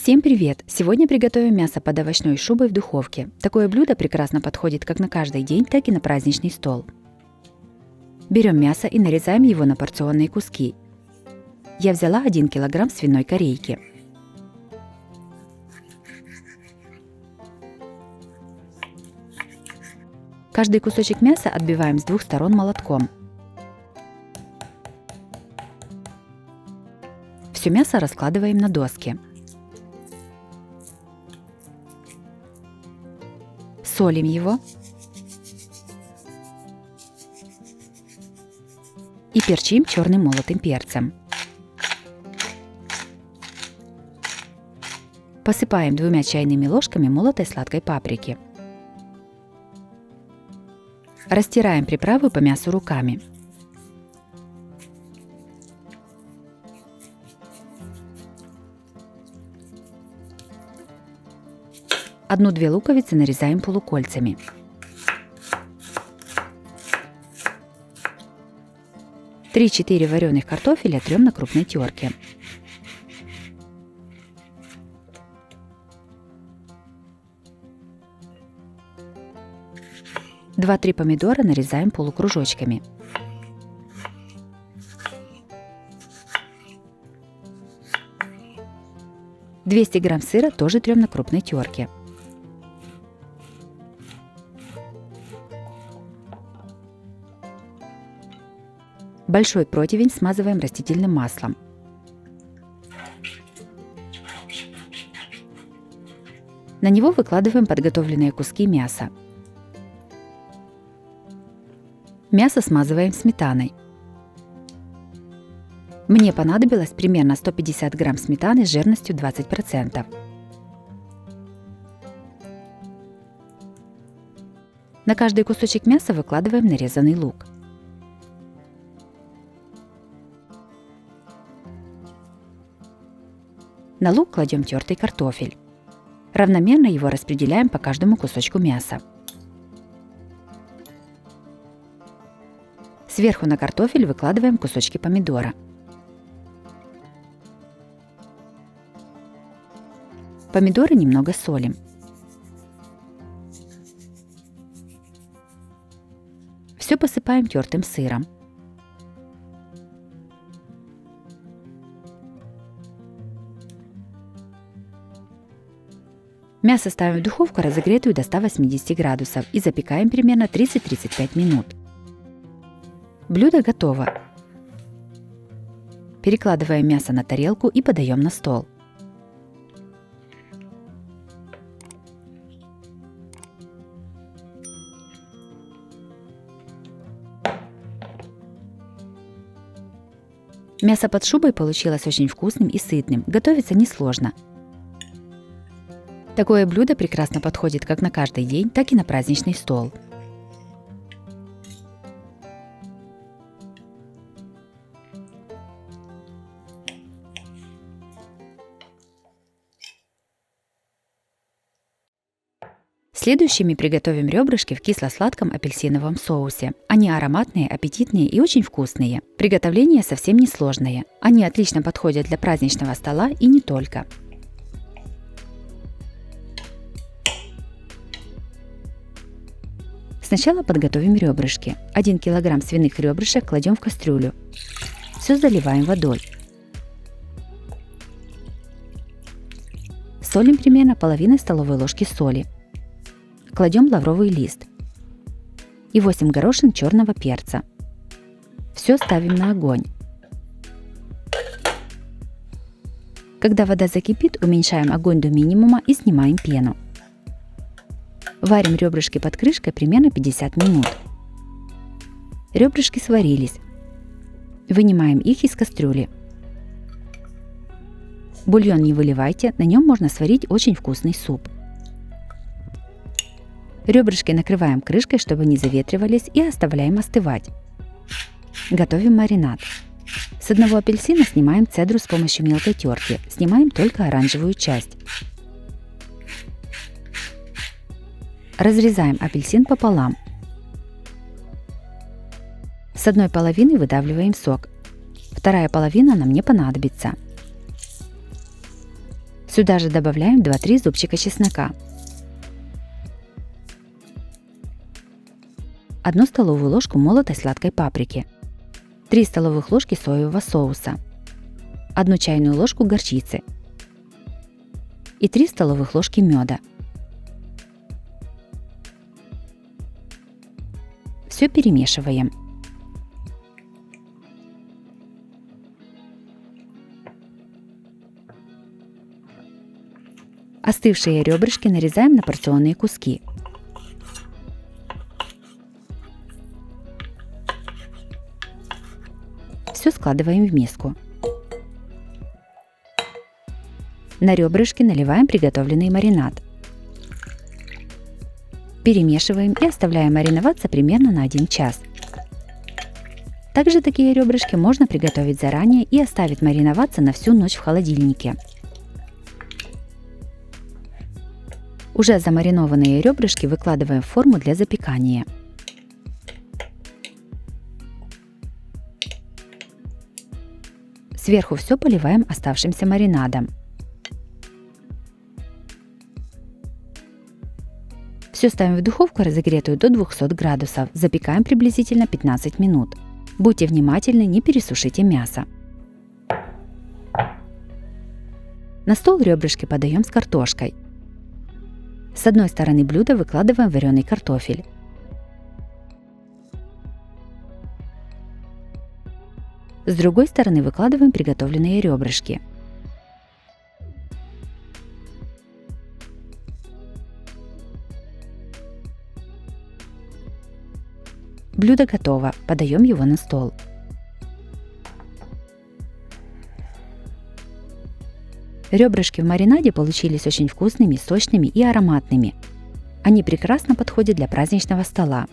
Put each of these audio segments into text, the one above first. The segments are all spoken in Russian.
Всем привет! Сегодня приготовим мясо под овощной шубой в духовке. Такое блюдо прекрасно подходит как на каждый день, так и на праздничный стол. Берем мясо и нарезаем его на порционные куски. Я взяла 1 кг свиной корейки. Каждый кусочек мяса отбиваем с 2 сторон молотком. Все мясо раскладываем на доски. Солим его и перчим черным молотым перцем. Посыпаем 2 чайными ложками молотой сладкой паприки. Растираем приправы по мясу руками. Одну-две луковицы нарезаем полукольцами. Три-четыре вареных картофеля трем на крупной терке. Два-три помидора нарезаем полукружочками. Двести грамм сыра тоже трем на крупной терке. Большой противень смазываем растительным маслом. На него выкладываем подготовленные куски мяса. Мясо смазываем сметаной. Мне понадобилось примерно 150 грамм сметаны с жирностью 20%. На каждый кусочек мяса выкладываем нарезанный лук. На лук кладем тертый картофель. Равномерно его распределяем по каждому кусочку мяса. Сверху на картофель выкладываем кусочки помидора. Помидоры немного солим. Все посыпаем тертым сыром. Мясо ставим в духовку, разогретую до 180 градусов, и запекаем примерно 30-35 минут. Блюдо готово. Перекладываем мясо на тарелку и подаем на стол. Мясо под шубой получилось очень вкусным и сытным, готовится несложно. Такое блюдо прекрасно подходит как на каждый день, так и на праздничный стол. Следующими приготовим ребрышки в кисло-сладком апельсиновом соусе. Они ароматные, аппетитные и очень вкусные. Приготовление совсем несложное. Они отлично подходят для праздничного стола и не только. Сначала подготовим ребрышки. 1 кг свиных ребрышек кладем в кастрюлю. Все заливаем водой. Солим примерно половиной столовой ложки соли. Кладем лавровый лист и 8 горошин черного перца. Все ставим на огонь. Когда вода закипит, уменьшаем огонь до минимума и снимаем пену. Варим ребрышки под крышкой примерно 50 минут. Ребрышки сварились. Вынимаем их из кастрюли. Бульон не выливайте, на нем можно сварить очень вкусный суп. Ребрышки накрываем крышкой, чтобы не заветривались, и оставляем остывать. Готовим маринад. С одного апельсина снимаем цедру с помощью мелкой терки. Снимаем только оранжевую часть. Разрезаем апельсин пополам. С одной половины выдавливаем сок. Вторая половина нам не понадобится. Сюда же добавляем 2-3 зубчика чеснока, 1 столовую ложку молотой сладкой паприки, 3 столовых ложки соевого соуса, 1 чайную ложку горчицы и 3 столовых ложки меда. Все перемешиваем. Остывшие ребрышки нарезаем на порционные куски. Все складываем в миску. На ребрышки наливаем приготовленный маринад. Перемешиваем и оставляем мариноваться примерно на 1 час. Также такие ребрышки можно приготовить заранее и оставить мариноваться на всю ночь в холодильнике. Уже замаринованные ребрышки выкладываем в форму для запекания. Сверху все поливаем оставшимся маринадом. Все ставим в духовку, разогретую до 200 градусов. Запекаем приблизительно 15 минут. Будьте внимательны, не пересушите мясо. На стол ребрышки подаем с картошкой. С одной стороны блюда выкладываем вареный картофель. С другой стороны выкладываем приготовленные ребрышки. Блюдо готово, подаем его на стол. Ребрышки в маринаде получились очень вкусными, сочными и ароматными. Они прекрасно подходят для праздничного стола.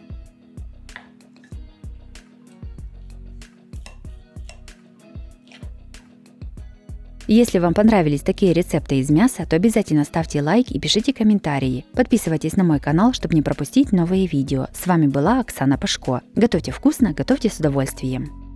Если вам понравились такие рецепты из мяса, то обязательно ставьте лайк и пишите комментарии. Подписывайтесь на мой канал, чтобы не пропустить новые видео. С вами была Оксана Пашко. Готовьте вкусно, готовьте с удовольствием.